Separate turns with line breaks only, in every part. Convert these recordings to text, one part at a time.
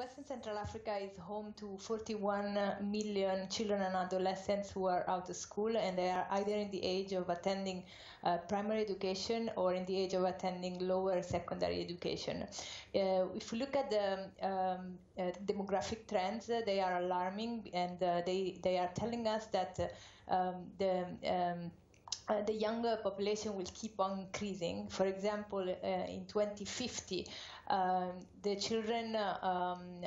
Western Central Africa is home to 41 million children and adolescents who are out of school, and they are either in the age of attending primary education or in the age of attending lower secondary education. If we look at the demographic trends, they are alarming, and they are telling us that the younger population will keep on increasing. For example, in 2050, the children,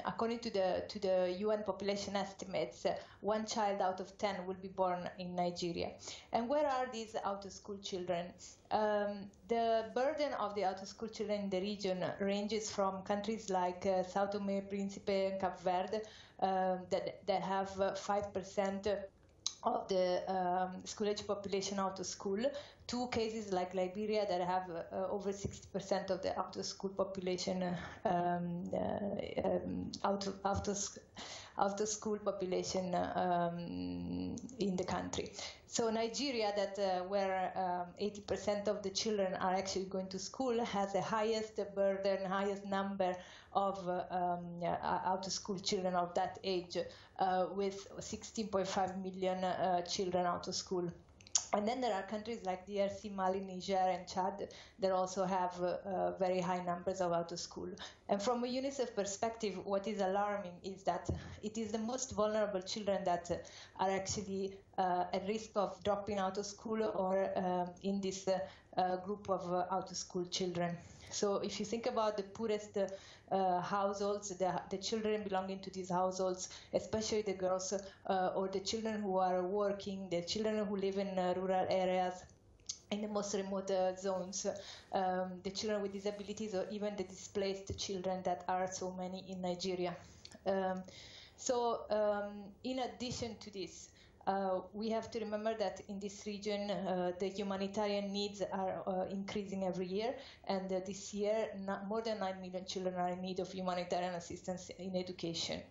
according to the UN population estimates, 1 child out of 10 will be born in Nigeria. And where are these out-of-school children? The burden of the out-of-school children in the region ranges from countries like Sao Tome, Principe, and Cape Verde that have 5% of the school-age population out of school, to cases like Liberia that have over 60% of the out-of-school population out-of-school population in the country. So Nigeria, that where 80% of the children are actually going to school, has the highest burden, highest number of out-of-school children of that age, with 16.5 million children out of school. And then there are countries like DRC, Mali, Niger, and Chad that also have very high numbers of out of school. And from a UNICEF perspective, what is alarming is that it is the most vulnerable children that are actually at risk of dropping out of school or in this group of out of school children. So if you think about the poorest households, the children belonging to these households, especially the girls or the children who are working, the children who live in rural areas, in the most remote zones, the children with disabilities, or even the displaced children that are so many in Nigeria. In addition to this, we have to remember that in this region, the humanitarian needs are increasing every year, and this year, more than 9 million children are in need of humanitarian assistance in education.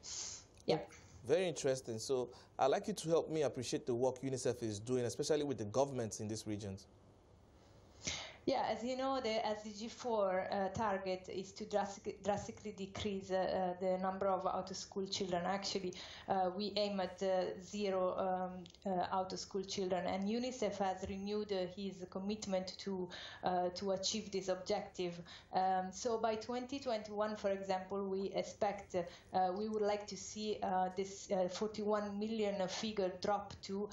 Yeah.
Very interesting. So I'd like you to help me appreciate the work UNICEF is doing, especially with the governments in these regions.
Yeah, as you know, the SDG 4 target is to drastically decrease the number of out-of-school children. Actually, we aim at zero out-of-school children, and UNICEF has renewed his commitment to achieve this objective. So by 2021, for example, we expect we would like to see this 41 million figure drop to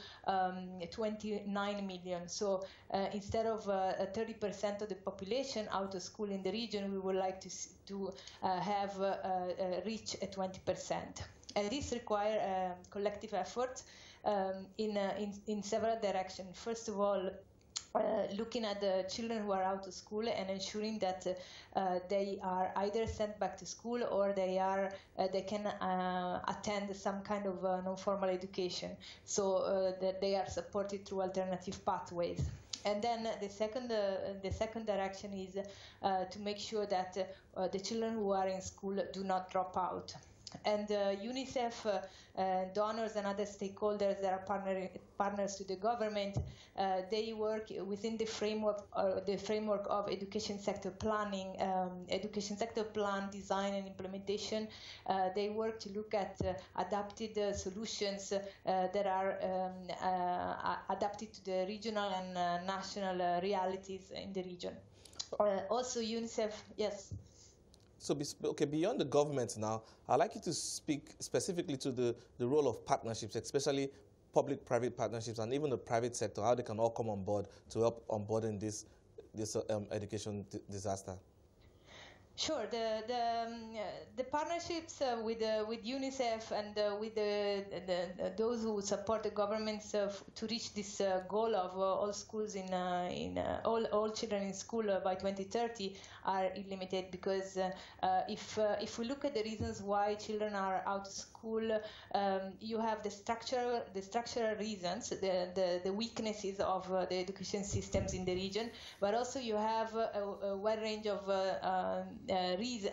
29 million. So instead of 30% of the population out of school in the region, we would like to have reach 20%. And this requires collective effort in several directions. First of all, looking at the children who are out of school and ensuring that they are either sent back to school or they can attend some kind of non-formal education, so that they are supported through alternative pathways. And then the second direction is to make sure that the children who are in school do not drop out. And UNICEF, donors and other stakeholders that are partners to the government, they work within the framework of education sector planning, education sector plan design and implementation. They work to look at adapted solutions that are adapted to the regional and national realities in the region. Also, UNICEF, yes.
So, okay, beyond the government now, I'd like you to speak specifically to the role of partnerships, especially public-private partnerships and even the private sector, how they can all come on board to help onboarding this education disaster.
Sure. The partnerships with UNICEF and with those who support the governments to reach this goal of all schools all children in school by 2030 are unlimited, because if we look at the reasons why children are out of school, you have the structural reasons, the weaknesses of the education systems in the region, but also you have a wide range of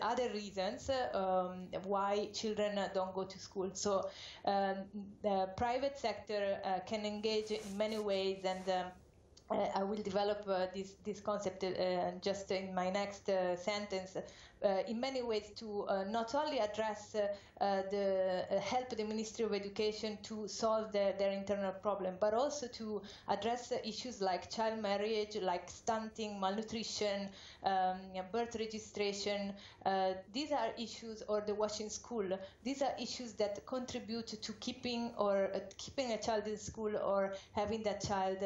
other reasons why children don't go to school. So the private sector can engage in many ways, and I will develop this concept just in my next sentence. in many ways to not only address help the Ministry of Education to solve their internal problem, but also to address issues like child marriage, like stunting, malnutrition, birth registration. These are issues, or the watching school. These are issues that contribute to keeping a child in school or having that child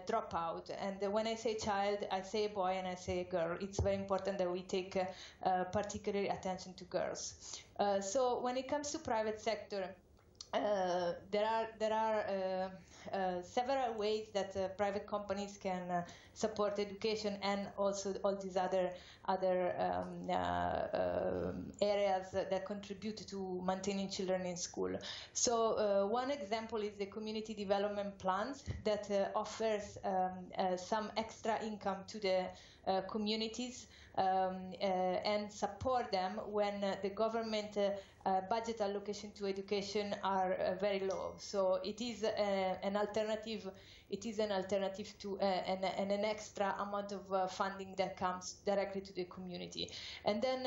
drop out. And when I say child, I say boy and I say girl. It's very important that we take particular attention to girls. So when it comes to private sector, there are several ways that private companies can support education, and also all these other areas that contribute to maintaining children in school. So one example is the community development plans that offers some extra income to the communities and support them when the government budget allocation to education are very low. So it is an alternative. It is an alternative to and an extra amount of funding that comes directly to the community. And then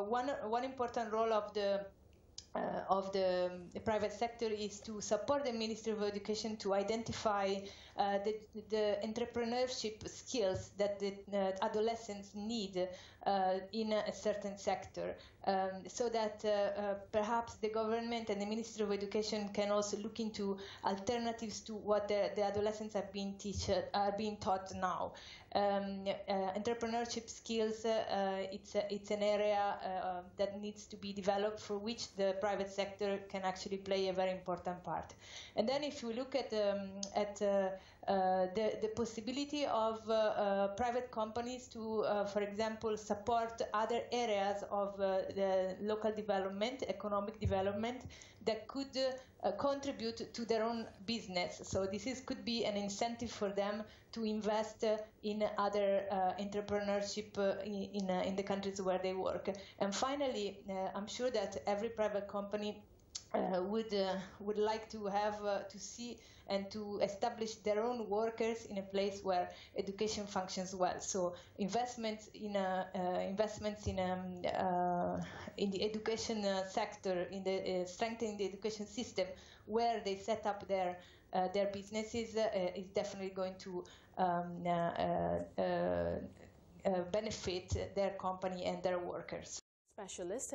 one important role of the private sector is to support the Ministry of Education to identify the entrepreneurship skills that the adolescents need in a certain sector, so that perhaps the government and the Ministry of Education can also look into alternatives to what the adolescents are being taught now. Entrepreneurship skills, it's an area that needs to be developed, for which the private sector can actually play a very important part. And then if you look at the possibility of private companies to, for example, support other areas of the local development, economic development, that could contribute to their own business. So this could be an incentive for them to invest in other entrepreneurship in the countries where they work. And finally, I'm sure that every private company would like to have to see and to establish their own workers in a place where education functions well. So investments in the education sector, in the strengthening the education system where they set up their businesses is definitely going to benefit their company and their workers.
Specialist